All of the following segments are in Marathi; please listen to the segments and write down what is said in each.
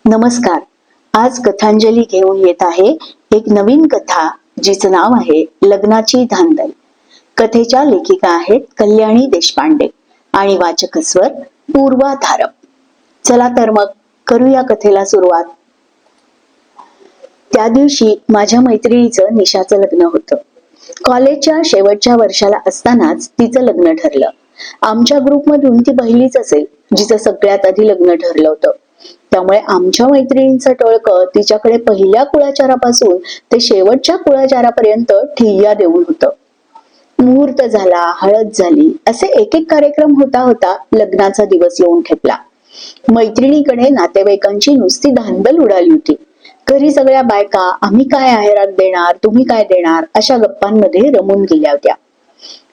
नमस्कार. आज कथांजली घेऊन येत आहे एक नवीन कथा जिचं नाव आहे लग्नाची धांदल. कथेच्या लेखिका आहेत कल्याणी देशपांडे आणि वाचक स्वर पूर्वा धारप. चला तर मग करूया कथेला सुरुवात. त्या दिवशी माझ्या मैत्रिणीचं निशाचं लग्न होतं. कॉलेजच्या शेवटच्या वर्षाला असतानाच तिचं लग्न ठरलं. आमच्या ग्रुपमधून ती पहिलीच असेल जिचं सगळ्यात आधी लग्न ठरलं होतं. त्यामुळे आमच्या मैत्रिणींचं टळकं तिच्याकडे पहिल्या कुळाचारापासून ते शेवटच्या कुळाचारापर्यंत ठिय्या देऊन होतं. मुहूर्त झाला, हळद झाली, असे एक एक कार्यक्रम होता होता लग्नाचा दिवस येऊन ठेपला. मैत्रिणीकडे नातेवाईकांची नुसती धांदल उडाली होती. घरी सगळ्या बायका आम्ही काय आहेरात देणार, तुम्ही काय देणार, अशा गप्पांमध्ये रमून गेल्या होत्या.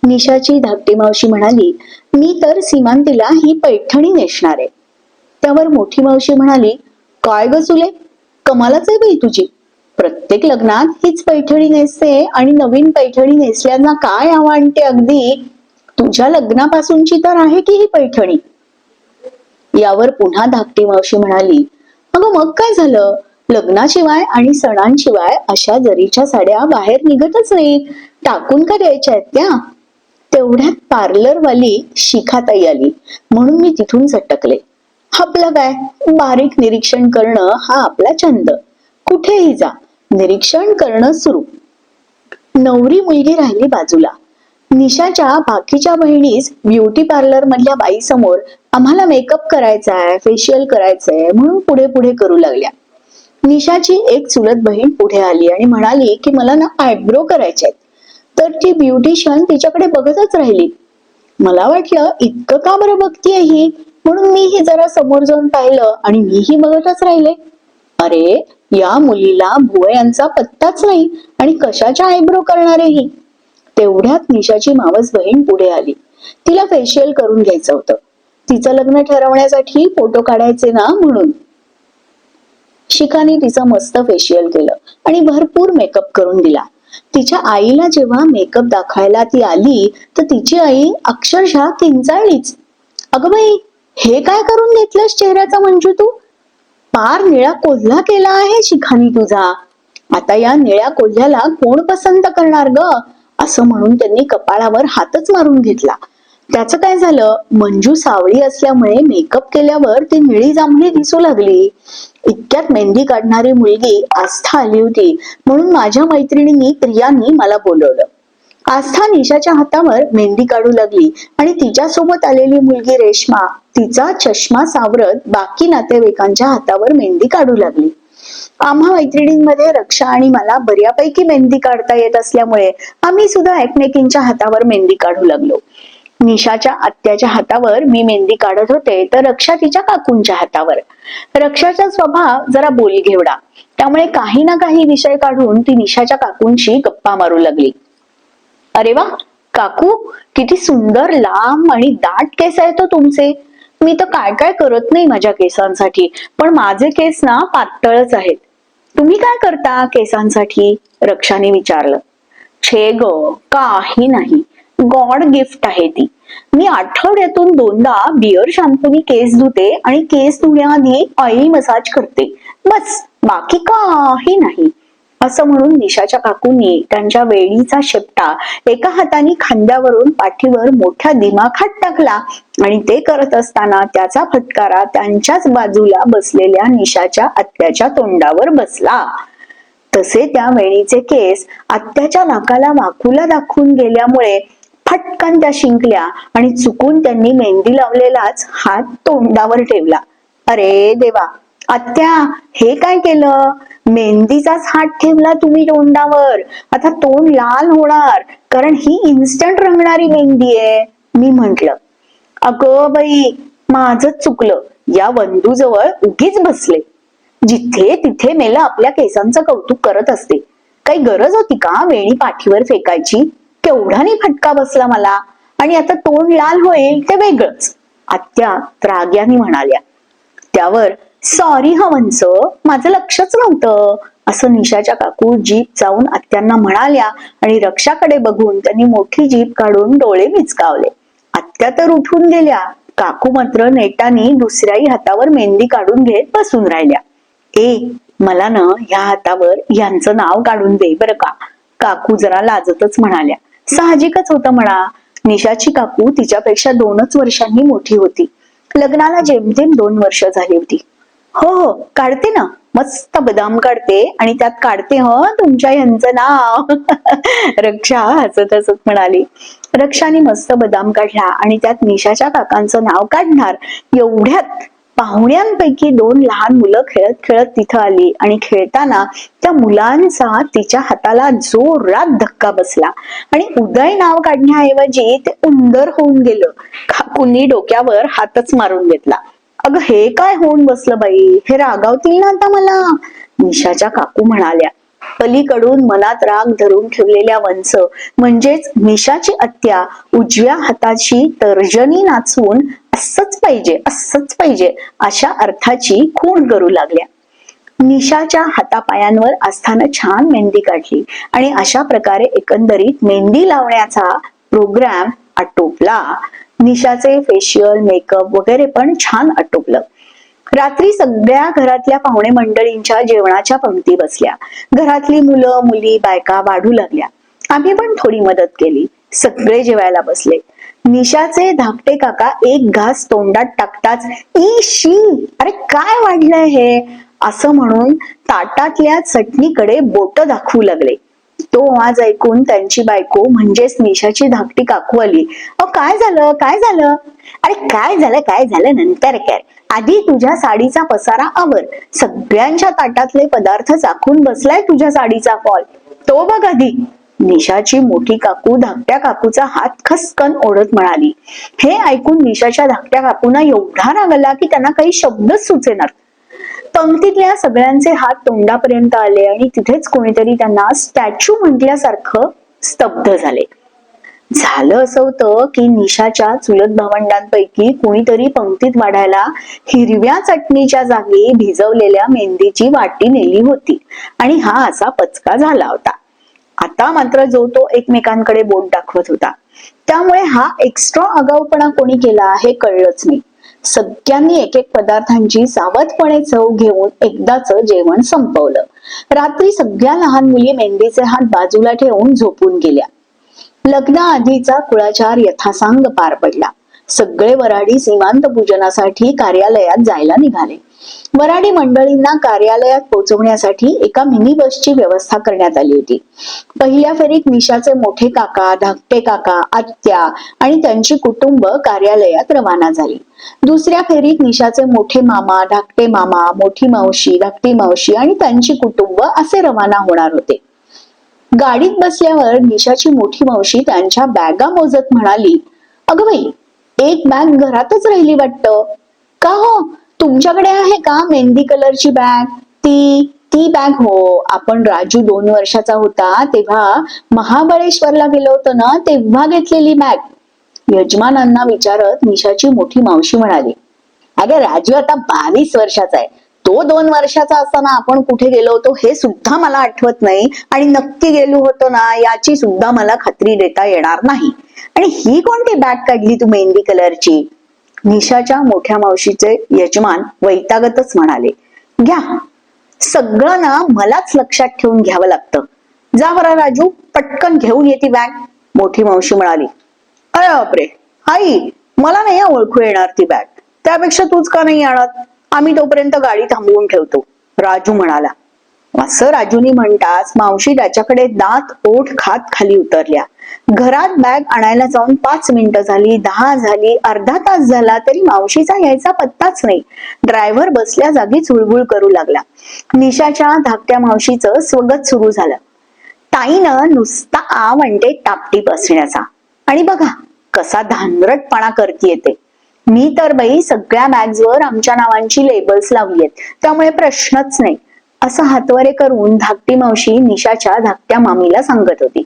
निशाची धाकटी मावशी म्हणाली, मी तर सीमांतीला ही पैठणी नेसणार आहे. त्यावर मोठी मावशी म्हणाली, काय ग सुले, कमालच आहे बाई तुझी. प्रत्येक लग्नात हीच पैठणी नेसते आणि नवीन पैठणी नेसल्यांना काय आवडते अगदी. तुझ्या लग्नापासूनची तर आहे की ही पैठणी. यावर पुन्हा धाकटी मावशी म्हणाली, अगं मग काय झालं, लग्नाशिवाय आणि सणांशिवाय अशा जरीच्या साड्या बाहेर निघतच नाहीत, टाकून का द्यायच्या आहेत त्या. तेवढ्यात पार्लरवाली शिखाताई आली म्हणून मी तिथून सटकले. आपलं काय, बारीक निरीक्षण करणं हा आपला छंद. कुठेही जा, निरीक्षण करणं सुरू. नवरी मुलगी राहिली बाजूला. निशाच्या बाकीच्या बहिणीच ब्युटी पार्लर मधल्या बाई समोर आम्हाला मेकअप करायचाय, फेशियल करायचंय म्हणून पुढे पुढे करू लागल्या. निशाची एक चुलत बहीण पुढे आली आणि म्हणाली की मला ना आयब्रो करायचे आहेत. तर ती ब्युटिशियन तिच्याकडे बघतच राहिली. मला वाटलं इतकं का बरं बघतीये ही, म्हणून मीही जरा समोर जाऊन पाहिलं आणि मीही बघतच राहिले. अरे, या मुलीला भुवयांचा पत्ताच नाही आणि कशाच्या आयब्रो करणार आहे ही. तेवढ्यात निशाची मावस बहीण पुढे आली. तिला फेशियल करून घ्यायचं होतं. तिचं लग्न ठरवण्यासाठी फोटो काढायचे ना म्हणून. शिखाने तिचं मस्त फेशियल केलं आणि भरपूर मेकअप करून दिला. तिच्या आईला जेव्हा मेकअप दाखवायला ती आली तर तिची आई अक्षरशः किंचाळलीच. अगं बाई, हे काय करून घेतलंस चेहऱ्याचा मंजू तू, पार निळा कोल्हा केला आहे शिखानी तुझा. आता या निळ्या कोल्ह्याला कोण पसंत करणार ग, असं म्हणून त्यांनी कपाळावर हातच मारून घेतला. त्याचं काय झालं, मंजू सावळी असल्यामुळे मेकअप केल्यावर ती निळी जांभळी दिसू लागली. इतक्यात मेहंदी काढणारी मुलगी आस्था आली होती म्हणून माझ्या मैत्रिणींनी प्रियांनी मला बोलवलं. आस्था निशाच्या हातावर मेहंदी काढू लागली आणि तिच्यासोबत आलेली मुलगी रेश्मा तिचा चष्मा सावरत बाकी नातेवाईकांच्या हातावर मेहंदी काढू लागली. आम्हा मैत्रिणींमध्ये रक्षा आणि मला बऱ्यापैकी मेहंदी काढता येत असल्यामुळे आम्ही सुद्धा एकमेकींच्या हातावर मेहंदी काढू लागलो. निशाच्या आत्याच्या हातावर मी मेहंदी काढत होते तर रक्षा तिच्या काकूंच्या हातावर. रक्षाचा स्वभाव जरा बोलघेवडा, त्यामुळे काही ना काही विषय काढून ती निशाच्या काकूंशी गप्पा मारू लागली. अरे वा काकू, किती सुंदर लांब आणि दाट केस आहेत तो तुमचे. मी तर काय काय करत नाही माझ्या केसांसाठी, पण माझे केस ना पातळच आहेत. तुम्ही काय करता केसांसाठी, रक्षाने विचारलं. छे ग, काही नाही, गॉड गिफ्ट आहे ती. मी आठवड्यातून 2दा बिअर शॅम्पूनी केस धुते आणि केस धुण्याआधी ऑइल मसाज करते, बस, बाकी काही नाही. असं म्हणून निशाच्या काकूंनी त्यांच्या वेळीचा शेपटा एका हाताने खांद्यावरून पाठीवर मोठ्या दिमाखात टाकला आणि ते करत असताना त्याचा फटकारा त्यांच्याच बाजूला बसलेल्या निशाच्या आत्याच्या तोंडावर बसला. तसे त्या वेणीचे केस आत्याच्या नाकाला वाकूला दाखवून गेल्यामुळे फटकन त्या शिंकल्या आणि चुकून त्यांनी मेहंदी लावलेलाच हात तोंडावर ठेवला. अरे देवा, आत्या हे काय केलं, मेहंदीचाच हात ठेवला तुम्ही तोंडावर. आता तोंड लाल होणार, कारण ही इन्स्टंट रंगणारी मेहंदी आहे, मी म्हंटल. अगं बाई, माझंच चुकलं, या वंदूजवळ उगीच बसले. जिथे तिथे मेला आपल्या केसांचं कौतुक करत असते. काही गरज होती का वेणी पाठीवर फेकायची, केवढाने फटका बसला मला, आणि आता तोंड लाल होईल ते वेगळंच, आत्या राग्याने म्हणाल्या. त्यावर सॉरी हवंच, माझं लक्षच नव्हतं, असं निशाच्या काकू जीभ चावून आत्यांना म्हणाल्या आणि रक्षाकडे बघून त्यांनी मोठी जीभ काढून डोळे मिचकावले. आत्या तर उठून गेल्या, काकू मात्र नेटाने दुसऱ्याही हातावर मेहंदी काढून घेत बसून राहिल्या. ए, मला ना ह्या हातावर यांचं नाव काढून दे बरं का. काकू जरा लाजतच म्हणाल्या. साहजिकच होतं म्हणा. निशाची काकू तिच्यापेक्षा 2च वर्षांनी मोठी होती. लग्नाला जेमतेम 2 वर्ष झाली होती. हो हो, काढते ना, मस्त बदाम काढते आणि त्यात काढते तुमच्या ह्यांचं नाव. रक्षा हसत हसत म्हणाली. रक्षाने मस्त बदाम काढला आणि त्यात निशाच्या काकांचं नाव काढणार एवढ्यात पाहुण्यांपैकी 2 लहान मुलं खेळत खेळत तिथं आली आणि खेळताना त्या मुलांचा तिच्या हाताला जोरात धक्का बसला आणि उदय नाव काढण्याऐवजी ते उंदर होऊन गेलं. काकूंनी डोक्यावर हातच मारून घेतला. अगं हे काय होऊन बसलं बाई, हे रागावतील ना आता मला, निशाच्या काकू म्हणाल्या. पलीकडून मनात राग धरून ठेवलेल्या वंस म्हणजेच निशाची आत्या उजव्या हाताची तर्जनी नाचवून असंच पाहिजे असंच पाहिजे अशा अर्थाची खूण करू लागल्या. निशाच्या हातापायांवर आस्थानं छान मेहंदी काढली आणि अशा प्रकारे एकंदरीत मेहंदी लावण्याचा प्रोग्राम आटोपला. निशाचे फेशियल मेकअप वगैरे पण छान आटोपलं. रात्री सगळ्या घरातल्या पाहुणे मंडळींच्या जेवणाच्या पंक्ती बसल्या. घरातली मुलं मुली बायका वाढू लागल्या. आम्ही पण थोडी मदत केली. सगळे जेवायला बसले. निशाचे धाकटे काका एक घास तोंडात टाकताच शी, अरे काय वाढलंय हे असं म्हणून ताटातल्या चटणीकडे बोट दाखवू लागले. तो आवाज ऐकून त्यांची बायको म्हणजेच निशाची धाकटी काकू आली. काय झालं काय झालं. अरे काय झालं नंतर काय, आधी तुझ्या साडीचा पसारा आवर. सगळ्यांच्या ताटातले पदार्थ चाखून बसलाय तुझ्या साडीचा फॉल, तो बघ आधी. निशाची मोठी काकू धाकट्या काकूचा हात खसकन ओढत म्हणाली. हे ऐकून निशाच्या धाकट्या काकूंना एवढा राग आला की त्यांना काही शब्दच सुचेनात. पंक्तीतल्या सगळ्यांचे हात तोंडापर्यंत आले आणि तिथेच कोणीतरी त्यांना स्टॅच्यू म्हटल्यासारखं स्तब्ध झाले. झालं असं होतं की निशाच्या चुलत भावंडांपैकी कुणीतरी पंक्तीत वाढायला हिरव्या चटणीच्या जागी भिजवलेल्या मेहंदीची वाटी नेली होती आणि हा असा पचका झाला होता. आता मात्र जो तो एकमेकांकडे बोट दाखवत होता. त्यामुळे हा एक्स्ट्रा आगाऊपणा कोणी केला हे कळलंच नाही. सगळ्यांनी एक एक पदार्थांची सावधपणे चव घेऊन एकदाच जेवण संपवलं. रात्री सगळ्या लहान मुली मेहंदीचे हात बाजूला ठेवून झोपून गेल्या. लग्नाआधीचा कुळाचार यथासांग पार पडला. सगळे वराडी सीमांत पूजनासाठी कार्यालयात जायला निघाले. वराडी मंडळींना कार्यालयात पोहोचवण्यासाठी एका मिनी बसची व्यवस्था करण्यात आली होती. पहिल्या फेरीत निशाचे मोठे काका, धाकटे काका, आत्या आणि त्यांची कुटुंब कार्यालयात रवाना झाली. दुसऱ्या फेरीत निशाचे मोठे मामा, धाकटे मामा, मोठी मावशी, धाकटी मावशी आणि त्यांची कुटुंब असे रवाना होणार होते. गाडीत बसल्यावर निशाची मोठी मावशी त्यांच्या बॅगा मोजत म्हणाली, अगं बाई, एक बॅग घरातच राहिली वाटतं. का हो, तुमच्याकडे आहे का मेहंदी कलरची बॅग? ती बॅग हो, आपण राजू 2 वर्षाचा होता तेव्हा महाबळेश्वरला गेलो होतो ना, तेव्हा घेतलेली बॅग. यजमानांना विचारत निशाची मोठी मावशी म्हणाली, अगं राजू आता 22 वर्षाचा आहे. तो 2 वर्षाचा असताना आपण कुठे गेलो होतो हे सुद्धा मला आठवत नाही आणि नक्की गेलो होतो ना याची सुद्धा मला खात्री देता येणार नाही. आणि ही कोणती बॅग काढली तू मेहंदी कलरची? निशाच्या मोठ्या मावशीचे यजमान वैतागतच म्हणाले, घ्या, सगळं ना मलाच लक्षात ठेवून घ्यावं लागतं. जा बरं राजू, पटकन घेऊन येते बॅग. मोठी मावशी म्हणाली, अरे बापरे आई, मला नाही ओळखू येणार ती बॅग. त्यापेक्षा तूच का नाही आणत? आम्ही तोपर्यंत गाडी थांबवून ठेवतो, राजू म्हणाला. असं राजूनी म्हणताच मावशी त्याच्याकडे दात ओठ खात खाली उतरल्या. घरात बॅग आणायला जाऊन 5 मिनिटं झाली, 10 झाली, अर्धा तास झाला तरी मावशीचा यायचा पत्ताच नाही. ड्रायव्हर बसल्या जागी चुळबुळ करू लागला. निशाच्या धाकट्या मावशीचं स्वगत सुरू झालं. ताईनं नुसता आ म्हणते टापटीप असण्याचा, आणि बघा कसा धांदरटपणा करतीये ते. मी तर बाई सगळ्या बॅग्सवर आमच्या नावांची लेबल्स लावलीत, त्यामुळे प्रश्नच नाही, असं हातवारे करून धाकटी मावशी निशाच्या धाकट्या मामीला सांगत होती.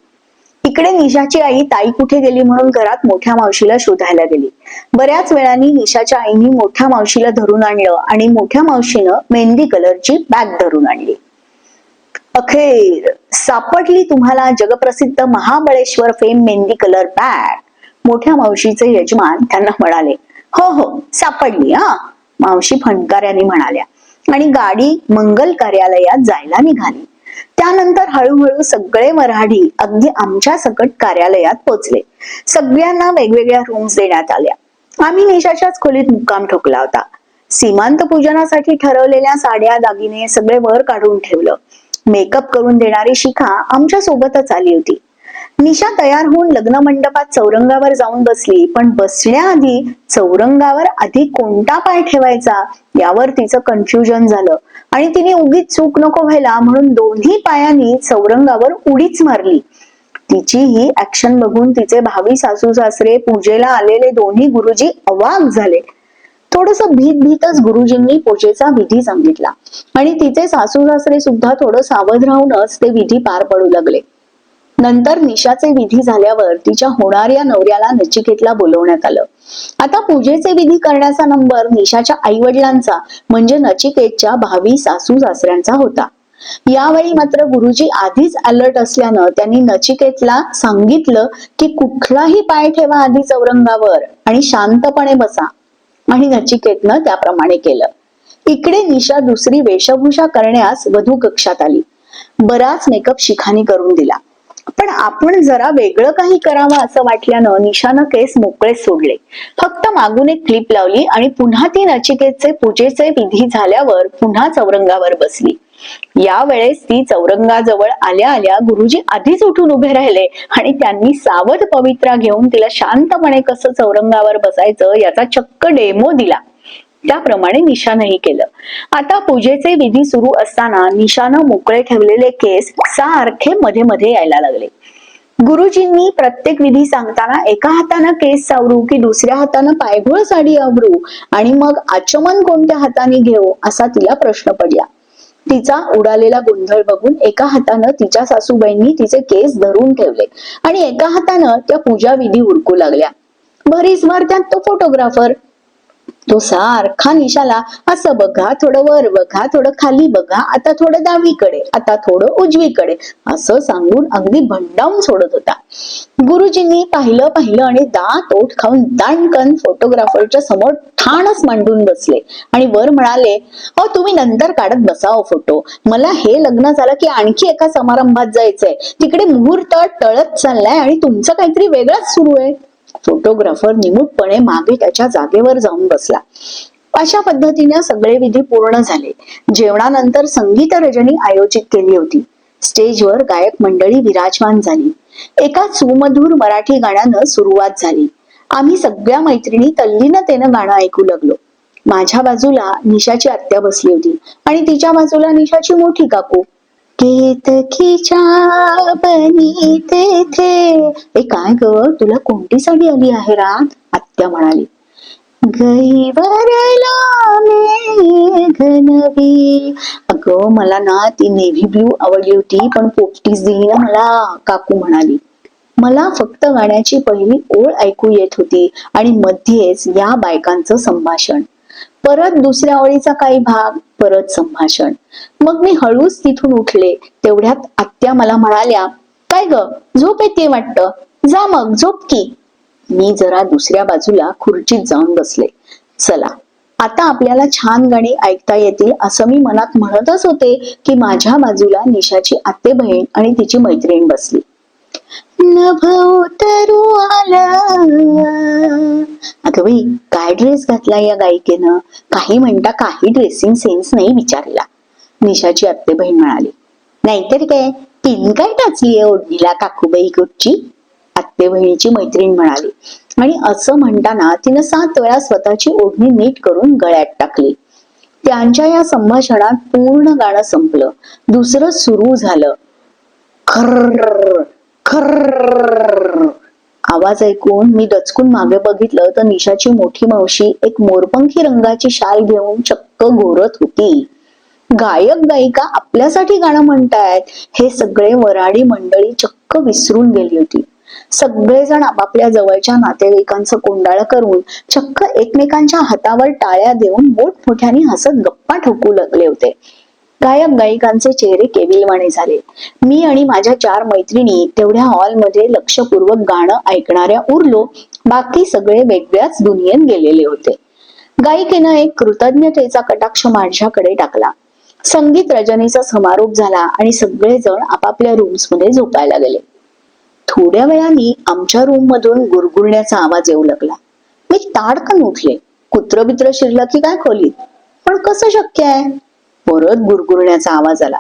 इकडे निशाची आई ताई कुठे गेली म्हणून घरात मोठ्या मावशीला शोधायला गेली. बऱ्याच वेळाने निशाच्या आईनी मोठ्या मावशीला धरून आणलं आणि मोठ्या मावशीनं मेहंदी कलरची बॅग धरून आणली. अखेर सापडली तुम्हाला जगप्रसिद्ध Mahabaleshwar fame mehndi colour bag, मोठ्या मावशीचे यजमान त्यांना म्हणाले. हो हो, सापडली. मावशी फणकाऱ्याने म्हणाल्या. आणि गाडी मंगल कार्यालयात जायला निघाली. त्यानंतर हळूहळू सगळे वऱ्हाडी अगदी आमच्या सकट कार्यालयात पोचले. सगळ्यांना वेगवेगळ्या रूम्स देण्यात आल्या. आम्ही निशाच्याच खोलीत मुक्काम ठोकला होता. सीमांत पूजनासाठी ठरवलेल्या साड्या दागिने सगळे वर काढून ठेवलं. मेकअप करून देणारी शिखा आमच्या सोबतच आली होती. निशा तयार होऊन लग्न मंडपात चौरंगावर जाऊन बसली, पण बसण्याआधी चौरंगावर आधी कोणता पाय ठेवायचा यावर तिचं कन्फ्युजन झालं आणि तिने उगीच चूक नको व्हायला म्हणून दोन्ही पायांनी चौरंगावर उडीच मारली. तिची ही ऍक्शन बघून तिचे भावी सासू सासरे, पूजेला आलेले दोन्ही गुरुजी अवाक झाले. थोडस भीतच गुरुजींनी पूजेचा विधी सांगितला आणि तिचे सासू सासरे सुद्धा थोडं सावध राहूनच ते विधी पार पडू लागले. नंतर निशाचे विधी झाल्यावर तिच्या होणाऱ्या नवऱ्याला नचिकेतला बोलवण्यात आलं. आता पूजेचे विधी करण्याचा नंबर निशाच्या आई वडिलांचा म्हणजे नचिकेतच्या भावी सासू सासऱ्यांचा होता. यावेळी मात्र गुरुजी आधीच अलर्ट असल्यानं त्यांनी नचिकेतला सांगितलं की कुठलाही पाय ठेवा आधी चौरंगावर आणि शांतपणे बसा, आणि नचिकेतनं त्याप्रमाणे केलं. इकडे निशा दुसरी वेशभूषा करण्यास वधू कक्षात आली. बराच मेकअप शिखानी करून दिला, पण आपण जरा वेगळं काही करावं असं वाटल्यानं निशानं केस मोकळेच सोडले. फक्त मागून एक क्लिप लावली आणि पुन्हा ती नचिकेतचे पूजेचे विधी झाल्यावर पुन्हा चौरंगावर बसली. यावेळेस ती चौरंगाजवळ आल्या आल्या गुरुजी आधीच उठून उभे राहिले आणि त्यांनी सावध पवित्रा घेऊन तिला शांतपणे कसं चौरंगावर बसायचं याचा चक्क डेमो दिला. त्याप्रमाणे निशानंही केलं. आता पूजेचे विधी सुरू असताना निशानं मोकळे ठेवलेले केस सारखे मध्ये मध्ये यायला लागले. गुरुजींनी प्रत्येक विधी सांगताना एका हातानं केस सावरू की दुसऱ्या हातानं पायघोळ साडी आवरू आणि मग आचमन कोणत्या हाताने घेऊ असा तिला प्रश्न पडला. तिचा उडालेला गोंधळ बघून एका हातानं तिच्या सासूबाईंनी तिचे केस धरून ठेवले आणि एका हातानं त्या पूजा विधी उरकू लागल्या. भरीसभर त्यात तो फोटोग्राफर, तो सारखा निशाला असं बघा, थोडं वर बघा, थोडं खाली बघा, आता थोडं डावीकडे, आता थोडं उजवीकडे असं सांगून अगदी भंडावून सोडत होता. गुरुजींनी पाहिलं आणि दात ओठ खाऊन दाणकन फोटोग्राफरच्या समोर ठाणच मांडून बसले आणि वर म्हणाले, हो तुम्ही नंतर काढत बसाव फोटो, मला हे लग्न झालं की आणखी एका समारंभात जायचंय, तिकडे मुहूर्त टळत चाललाय आणि तुमचं काहीतरी वेगळंच सुरू आहे. फोटोग्राफर निमूटपणे मागे त्याच्या जागेवर जाऊन बसला. अशा पद्धतीने सगळे विधी पूर्ण झाले. जेवणानंतर संगीत रजनी आयोजित केली होती. स्टेजवर गायक मंडळी विराजमान झाली. एका सुमधुर मराठी गाण्यानं सुरुवात झाली. आम्ही सगळ्या मैत्रिणी तल्लीनतेनं गाणं ऐकू लागलो. माझ्या बाजूला निशाची आत्या बसली होती आणि तिच्या बाजूला निशाची मोठी काकू. केतकीच्या बनी तेथे, ए काय ग तुला कोणती साडी आली आहे रात? आत्या म्हणाली. गैवरला मेघनवी. अगं मला ना ती नेव्ही ब्लू आवडली होती पण पोपटीच दिली ना मला, काकू म्हणाली. मला फक्त गाण्याची पहिली ओळ ऐकू येत होती आणि मध्येच या बायकांचं संभाषण. परत दुसऱ्या ओळीचा काही भाग, परत संभाषण. मग मी हळूच तिथून उठले. तेवढ्यात आत्या मला म्हणाल्या, काय ग झोप येते वाटतं, जा मग झोप की. मी जरा दुसऱ्या बाजूला खुर्चीत जाऊन बसले. चला आता आपल्याला छान गाणी ऐकता येतील असं मी मनात म्हणतच होते की माझ्या बाजूला निशाची आत्ते बहीण आणि तिची मैत्रीण बसली. नभ उतरू आला. अगं बाई काय ड्रेस घातला या गायिकेनं, काही म्हणता काही ड्रेसिंग सेन्स नाही विचारला. निशाची आत्ते बहीण म्हणाली. नाहीतर काय पिन काय टाचलीये ओढणीला काकूबाई कुठची, आत्ते बहिणीची मैत्रीण म्हणाली. आणि असं म्हणताना तिनं 7 वेळा स्वतःची ओढणी नीट करून गळ्यात टाकली. त्यांच्या या संभाषणात पूर्ण गाणं संपलं. दुसरं सुरू झालं. खर्र खर्र आवाज ऐकून मी दचकून मागे बघितलं तर निशाची मोठी मावशी एक मोरपंखी रंगाची शाल घेऊन चक्क घोरत होती. गायक गायिका आपल्यासाठी गाणं म्हणतायत हे सगळे वराडी मंडळी चक्क विसरून गेली होती. सगळेजण आपापल्या जवळच्या नातेवाईकांचं कोंडाळ करून चक्क एकमेकांच्या हातावर टाळ्या देऊन मोठमोठ्याने हसत गप्पा ठोकू लागले होते. गायक गायिकांचे चेहरे केविलवाणे झाले. मी आणि माझ्या 4 मैत्रिणी तेवढ्या हॉलमध्ये लक्षपूर्वक गाणं ऐकणाऱ्या उरलो. बाकी सगळे वेगळ्याच दुनियेत गेलेले होते. गायिकेनं एक कृतज्ञतेचा कटाक्ष माझ्याकडे टाकला. संगीत रजनीचा समारोप झाला आणि सगळेजण आपापल्या रूम्स मध्ये झोपायला गेले. थोड्या वेळाने आमच्या रूम मधून गुरगुरण्याचा आवाज येऊ लागला. मी ताडकन उठले. कुत्र बित्र शिरलं की काय खोलीत? पण कसं शक्य आहे? परत गुरगुरण्याचा आवाज आला.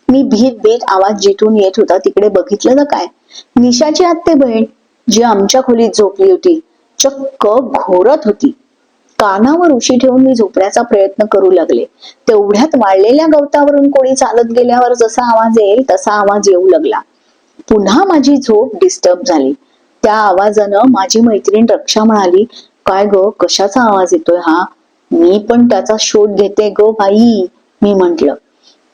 मी भीत भीत आवाज जिथून येत होता तिकडे बघितलं तर काय, निशाची आत्ते बहीण जी आमच्या खोलीत झोपली होती चक्क घोरत होती. कानावर उशी ठेवून मी झोपण्याचा प्रयत्न करू लागले. तेवढ्यात वाळलेल्या गवतावरून कोणी चालत गेल्यावर जसा आवाज येईल तसा आवाज येऊ लागला. पुन्हा माझी झोप डिस्टर्ब झाली. त्या आवाजानं माझी मैत्रीण रक्षा म्हणाली, काय ग, कशाचा आवाज येतोय हा? मी पण त्याचा शोध घेते ग बाई, मी म्हंटल.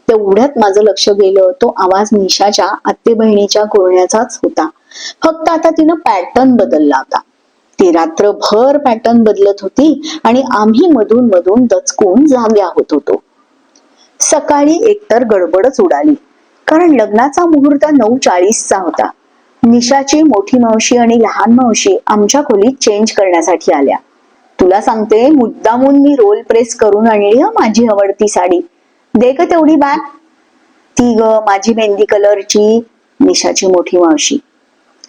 तेवढ्यात माझं लक्ष गेलं. तो आवाज निशाच्या आत्ते बहिणीच्या घोरण्याचाच होता. फक्त आता तिनं पॅटर्न बदलला होता. ती रात्रभर पॅटर्न बदलत होती आणि आम्ही मधून मधून दचकून जाग्या होत होतो. सकाळी एकतर गडबडच उडाली, कारण लग्नाचा मुहूर्त 9:40चा होता. निशाची मोठी मावशी आणि लहान मावशी आमच्या खोलीत चेंज करण्यासाठी आल्या. तुला सांगते, मुद्दामून मी रोल प्रेस करून आणली माझी आवडती साडी. दे ग तेवढी बॅग. ती ग माझी मेहंदी कलरची, निशाची मोठी मावशी.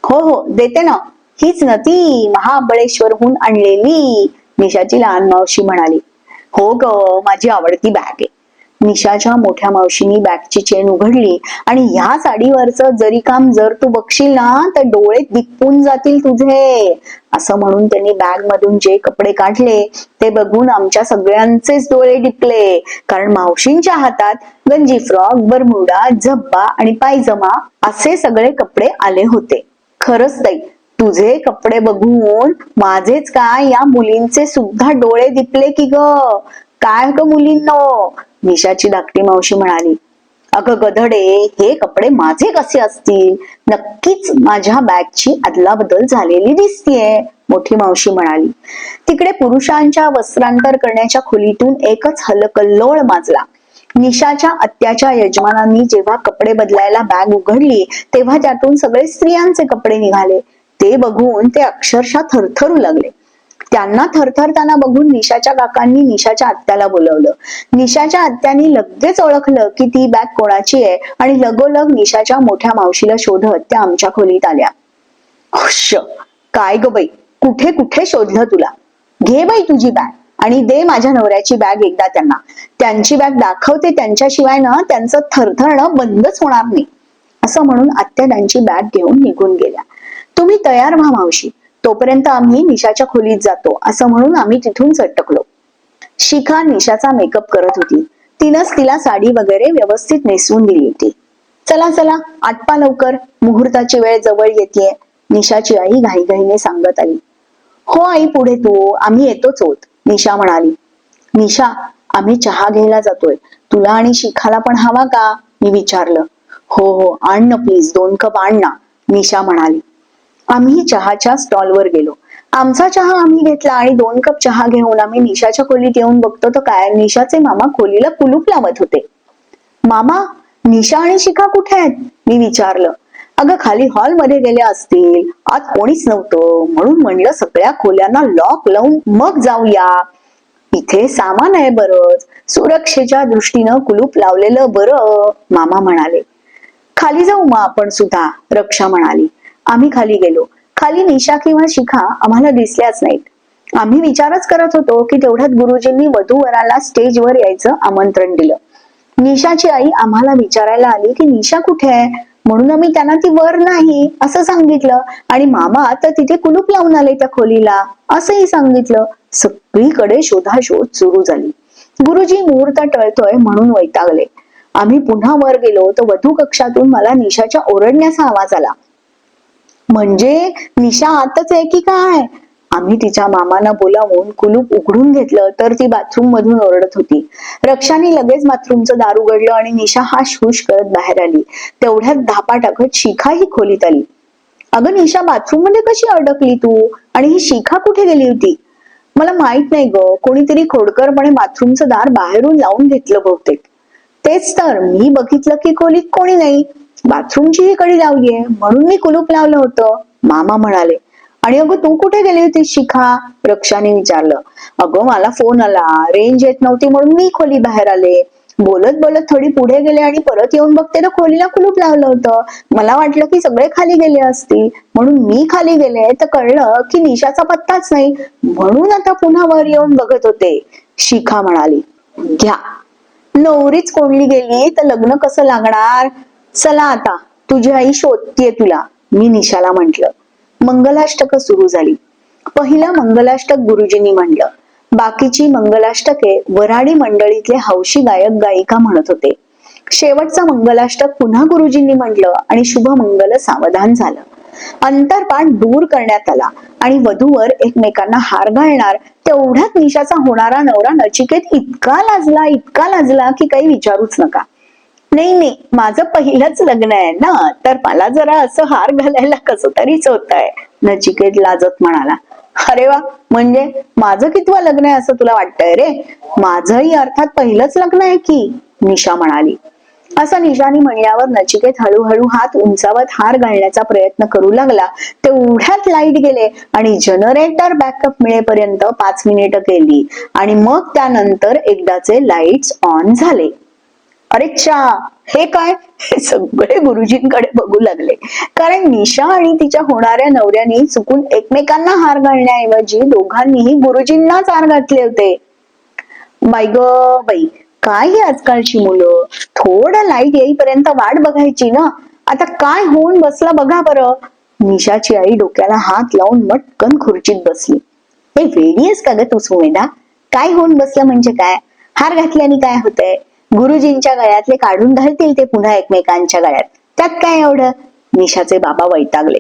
हो हो देते ना, हीच ना ती महाबळेश्वरहून आणलेली, निशाची लहान मावशी म्हणाली. हो ग, माझी आवडती बॅग आहे. निशाच्या मोठ्या मावशीनी बॅगची चेन उघडली आणि ह्या साडीवरचं जरी काम जर तू बघशील ना तर डोळे दिप्पून जातील तुझे, असं म्हणून त्यांनी बॅग मधून जे कपडे काढले ते बघून आमच्या सगळ्यांचेच डोळे दिपले. कारण मावशींच्या हातात गंजी फ्रॉक, बरमुडा, झब्बा आणि पायजमा असे सगळे कपडे आले होते. खरंच ताई, तुझे कपडे बघून माझेच काय या मुलींचे सुद्धा डोळे दिपले की ग. काय ग मुलींनो, निशाची धाकटी मावशी म्हणाली. अगं गधडे, हे कपडे माझे कसे असतील? नक्कीच माझ्या बॅगची अदलाबदल झालेली दिसतीये, मोठी मावशी म्हणाली. तिकडे पुरुषांच्या वस्त्रांतर करण्याच्या खोलीतून एकच हलकल्लोळ माजला. निशाच्या आत्याच्या यजमानांनी जेव्हा कपडे बदलायला बॅग उघडली तेव्हा त्यातून सगळे स्त्रियांचे कपडे निघाले. ते बघून ते अक्षरशः थरथरू लागले. त्यांना थरथरताना बघून निशाच्या काकांनी निशाच्या आत्याला बोलवलं. निशाच्या आत्यानी लगेच ओळखलं की ती बॅग कोणाची आहे आणि लगोलग निशाच्या मोठ्या मावशीला शोधत त्या आमच्या खोलीत आल्या. खुश, काय ग बाई, कुठे कुठे शोधलं तुला? घे बाई तुझी बॅग आणि दे माझ्या नवऱ्याची बॅग एकदा त्यांना. त्यांची बॅग दाखवते त्यांच्याशिवाय ना त्यांचं थरथरणं बंदच होणार नाही, असं म्हणून आत्या त्यांची बॅग घेऊन निघून गेल्या. तुम्ही तयार व्हा मावशी, तोपर्यंत आम्ही निशाच्या खोलीत जातो, असं म्हणून आम्ही तिथून सटकलो. शिखा निशाचा मेकअप करत होती. तिनंच तिला साडी वगैरे व्यवस्थित नेसवून दिली होती. चला चला आटपा लवकर, मुहूर्ताची वेळ जवळ येतेय, निशाची आई घाईघाईने सांगत आली. हो आई, पुढे तू, आम्ही येतोच होत, निशा म्हणाली. निशा, आम्ही चहा घ्यायला जातोय, तुला आणि शिखाला पण हवा का, मी विचारलं. हो हो आण ना प्लीज, 2 कप आण ना, निशा म्हणाली. आम्ही चहाच्या स्टॉलवर गेलो. आमचा चहा आम्ही घेतला आणि 2 कप चहा घेऊन आम्ही निशाच्या खोलीत येऊन बघतो तर काय, निशाचे मामा खोलीला कुलूप लावत होते. मामा, निशा आणि शिखा कुठे आहेत, मी विचारलं. अगं खाली हॉलमध्ये गेल्या असतील, आत कोणीच नव्हतं, म्हणून म्हणलं सगळ्या खोल्यांना लॉक लावून मग जाऊया. इथे सामान आहे बरंच, सुरक्षेच्या दृष्टीनं कुलूप लावलेलं बरं, मामा म्हणाले. खाली जाऊ मग आपण सुद्धा, रक्षा म्हणाली. आम्ही खाली गेलो. खाली निशा किंवा शिखा आम्हाला दिसल्याच नाहीत. आम्ही विचारच करत होतो की तेवढ्यात गुरुजींनी वधूवराला स्टेजवर यायचं आमंत्रण दिलं. निशाची आई आम्हाला विचारायला आली की निशा कुठे आहे, म्हणून आम्ही त्यांना ती वर नाही असं सांगितलं आणि मामा तर तिथे कुलूप लावून आले त्या खोलीला असंही सांगितलं. सगळीकडे शोधाशोध सुरू झाली. गुरुजी मुहूर्त टळतोय म्हणून वैतागले. आम्ही पुन्हा वर गेलो तर वधू कक्षातून मला निशाच्या ओरडण्याचा आवाज आला. म्हणजे निशा आतच आहे की काय? आम्ही तिच्या मामांना बोलावून कुलूप उघडून घेतलं तर ती बाथरूम मधून ओरडत होती. रक्षाने लगेच बाथरूमचं दार उघडलं आणि निशा हाश हुश करत बाहेर आली. तेवढ्यात धापा टाकत शिखा ही खोलीत आली. अगं निशा, बाथरूम मध्ये कशी अडकली तू, आणि ही शिखा कुठे गेली होती? मला माहित नाही ग, कोणीतरी खोडकरपणे बाथरूमचं दार बाहेरून लावून घेतलं बहुतेक. तेच तर, मी बघितलं की खोलीत कोणी नाही, बाथरूमची ही कडी लावलीये म्हणून मी कुलूप लावलं होतं, मामा म्हणाले. आणि अगं तू कुठे गेली होतीस शिखा? रक्षाने विचारलं. अगं मला फोन आला, रेंज येत नव्हती म्हणून मी खोली बाहेर आले. बोलत बोलत थोडी पुढे गेले आणि परत येऊन बघते तर खोलीला कुलूप लावलं होतं. मला वाटलं की सगळे खाली गेले असतील म्हणून मी खाली गेले तर कळलं की निशाचा पत्ताच नाही, म्हणून आता पुन्हा वर येऊन बघत होते. शिखा म्हणाली. घ्या, नवरीच कोंडली गेली तर लग्न कसं लागणार? चला आता, तुझी आई शोधतीये तुला, मी निशाला म्हंटल. मंगलाष्टक सुरू झाली. पहिलं मंगलाष्टक गुरुजींनी म्हणलं. बाकीची मंगलाष्टके वऱ्हाडी मंडळीतले हौशी गायक गायिका म्हणत होते. शेवटचं मंगलाष्टक पुन्हा गुरुजींनी म्हटलं आणि शुभमंगल सावधान झालं. अंतरपाठ दूर करण्यात आला आणि वधूवर एकमेकांना हार घालणार तेवढ्यात निशाचा होणारा नवरा नचिकेत इतका लाजला की काही विचारूच नका. नाही, माझं पहिलंच लग्न आहे ना, तर मला जरा असं हार घालायला कसं तरीच होत आहे, नचिकेत लाजत म्हणाला. अरे वा, म्हणजे माझं कितवं लग्न आहे असं तुला वाटतंय रे? माझंही अर्थात पहिलंच लग्न आहे की, निशा म्हणाली. असं निशाने म्हणल्यावर नचिकेत हळूहळू हात उंचावत हार घालण्याचा प्रयत्न करू लागला. तेवढ्यात लाईट गेले आणि जनरेटर बॅकअप मिळेपर्यंत 5 मिनिटं गेली आणि मग त्यानंतर एकदाचे लाईट्स ऑन झाले. अरे चा, हे काय? हे सगळे गुरुजींकडे बघू लागले, कारण निशा आणि तिच्या होणाऱ्या नवऱ्यानी चुकून एकमेकांना हार घालण्याऐवजी दोघांनीही गुरुजींनाच हार घातले होते. बाई ग बाई, काय ही आजकालची मुलं, थोडं लाईट येईपर्यंत वाट बघायची ना. आता काय होऊन बसला बघा बरं. निशाची आई डोक्याला हात लावून मटकन खुर्चीत बसली. हे वेडी आहेस का ग तू सुमेधा? काय होऊन बसलं म्हणजे काय? हार घातल्याने काय होतंय? गुरुजींच्या गळ्यातले काढून घालतील ते पुन्हा एकमेकांच्या गळ्यात, त्यात काय एवढं? निशाचे बाबा वैतागले.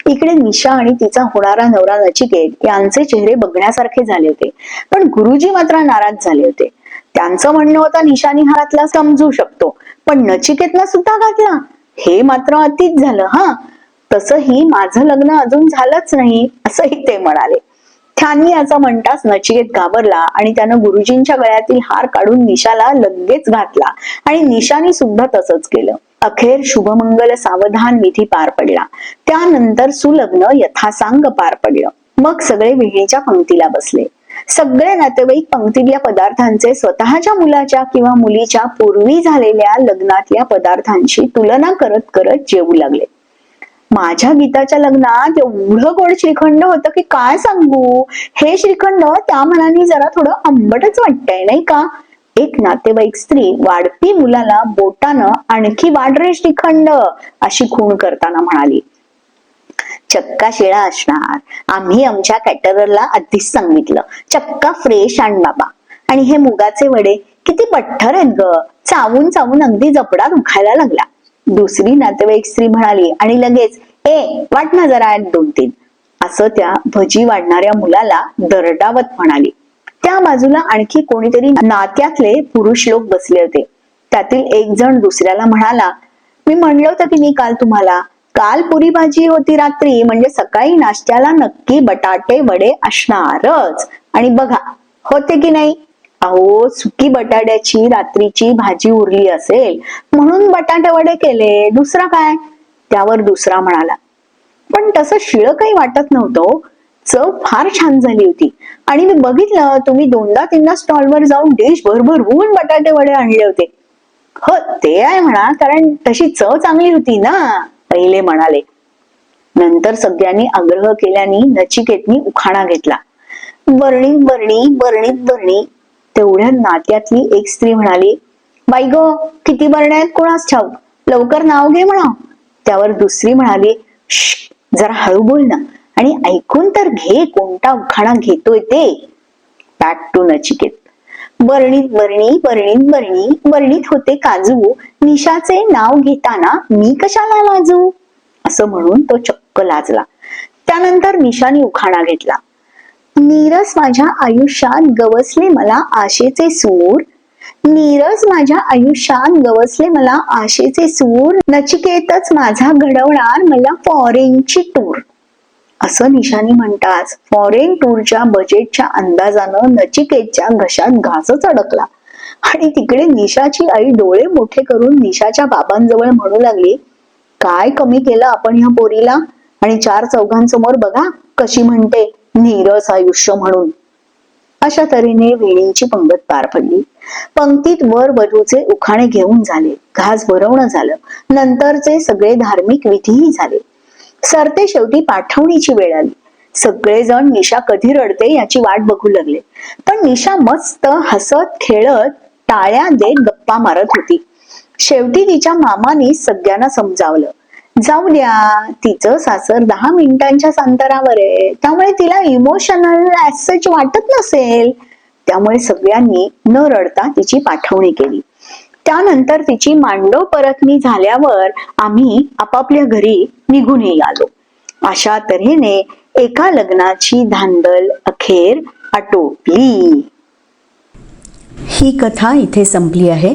इकडे निशा आणि तिचा होणारा नवरा नचिकेत यांचे चेहरे बघण्यासारखे झाले होते, पण गुरुजी मात्र नाराज झाले होते. त्यांचं म्हणणं होतं निशाने हा घातला समजू शकतो, पण नचिकेतला सुद्धा घातला हे मात्र अतिच झालं. हा, तसंही माझं लग्न अजून झालंच नाही असंही ते म्हणाले. त्यांनी याचा म्हणताच नचिकेत घाबरला आणि त्यानं गुरुजींच्या गळ्यातील हार काढून निशाला लगेच घातला आणि निशाने सुद्धा तसंच केलं. अखेर शुभमंगल सावधान विधी पार पडला. त्यानंतर सुलग्न यथासांग पार पडलं. मग सगळे विहिणीच्या पंक्तीला बसले. सगळे नातेवाईक पंक्तीतल्या पदार्थांचे स्वतःच्या मुलाच्या किंवा मुलीच्या पूर्वी झालेल्या लग्नातल्या पदार्थांशी तुलना करत करत जेवू लागले. माझ्या गीताच्या लग्नात एवढं गोड श्रीखंड होतं की काय सांगू. हे श्रीखंड त्या मनाने जरा थोडं आंबटच वाटतंय नाही का? एक नातेवाईक स्त्री वाढपी मुलाला बोटानं आणखी वाढ रे श्रीखंड अशी खूण करताना म्हणाली. चक्का शिळा असणार, आम्ही आमच्या कॅटररला आधीच सांगितलं, चक्का फ्रेश आण बाबा. आणि हे मुगाचे वडे किती पठ्ठर आहेत ग, चावून चावून अगदी जपडा दुखायला लागला. दुसरी नातेवाईक स्त्री म्हणाली आणि लगेच वाट ना जरा 2-3 असं त्या भजी वाढणाऱ्या मुलाला दरडावत म्हणाली. त्या बाजूला आणखी कोणीतरी नात्यातले पुरुष लोक बसले होते. त्यातील एक जण दुसऱ्याला म्हणाला, मी म्हणलं होतं की नाही काल तुम्हाला, काल पुरी भाजी होती रात्री, म्हणजे सकाळी नाश्त्याला नक्की बटाटे वडे असणारच. आणि बघा होते की नाही. अहो, सुकी बटाट्याची रात्रीची भाजी उरली असेल म्हणून बटाटे वडे केले, दुसरं काय? त्यावर दुसरा म्हणाला, पण तसं शिळ काही वाटत नव्हतं, चव फार छान झाली होती आणि मी बघितलं तुम्ही 2दा-3दा स्टॉलवर जाऊन डिश भरभरून बटाटे वडे आणले होते. हो ते आहे म्हणा, कारण तशी चव चांगली होती ना, पहिले म्हणाले. नंतर सगळ्यांनी आग्रह केल्याने नचिकेतनी उखाणा घेतला. बरणीत बरणी, बरणीत बरणी. तेवढ्या नात्यातली एक स्त्री म्हणाली, बाई ग, किती बरण्या आहेत कोणास ठाऊक, लवकर नाव घे म्हणा. त्यावर दुसरी म्हणाली, जरा हळू बोल ना आणि ऐकून तर घे कोणता उखाणा घेतोय ते. Back to Nachiket. बरणीत बरणी, बरणीत बरणी, बरणीत होते काजू, निशाचे नाव घेताना मी कशाला लाजू. असं म्हणून तो चक्क लाजला. त्यानंतर निशाने उखाणा घेतला. नीरस माझ्या आयुष्यात गवसले मला आशेचे सूर, नीरस माझ्या आयुष्यात गवसले मला आशेचे सूर, नचिकेतच माझा घडवणार मला फॉरेनची टूर. असं निशाने म्हणताच फॉरेन टूरच्या बजेटच्या अंदाजानं नचिकेतच्या घशात घासच अडकला आणि तिकडे निशाची आई डोळे मोठे करून निशाच्या बाबांजवळ म्हणू लागली, काय कमी केलं आपण ह्या पोरीला, आणि 4 चौघांसमोर बघा कशी म्हणते नीरस आयुष्य म्हणून. अशा तऱ्हेने वेणींची पंगत पार पडली. पंक्तीत वर वधूचे उखाणे घेऊन झाले, घास भरवणं झालं, नंतरचे सगळे धार्मिक विधीही झाले. सरते शेवटी पाठवणीची वेळ आली. सगळेजण निशा कधी रडते याची वाट बघू लागले. पण निशा मस्त हसत खेळत टाळ्या देत गप्पा मारत होती. शेवटी तिच्या मामानी सगळ्यांना समजावलं, जाऊ द्या, तिचं सासर 10 मिनिटांच्या अंतरावर आहे, त्यामुळे तिला इमोशनल ऍज वाटत नसेल. त्यामुळे सगळ्यांनी न रडता तिची पाठवणी केली. त्यानंतर तिची मांडव परतणी झाल्यावर आम्ही आपापल्या घरी निघूनही आलो. अशा तऱ्हेने एका लग्नाची धांदल अखेर आटोपली. ही कथा इथे संपली आहे.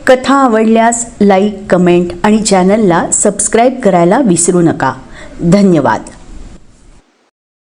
कथा आवडल्यास लाईक, कमेंट आणि चॅनलला सबस्क्राईब करायला विसरू नका. धन्यवाद.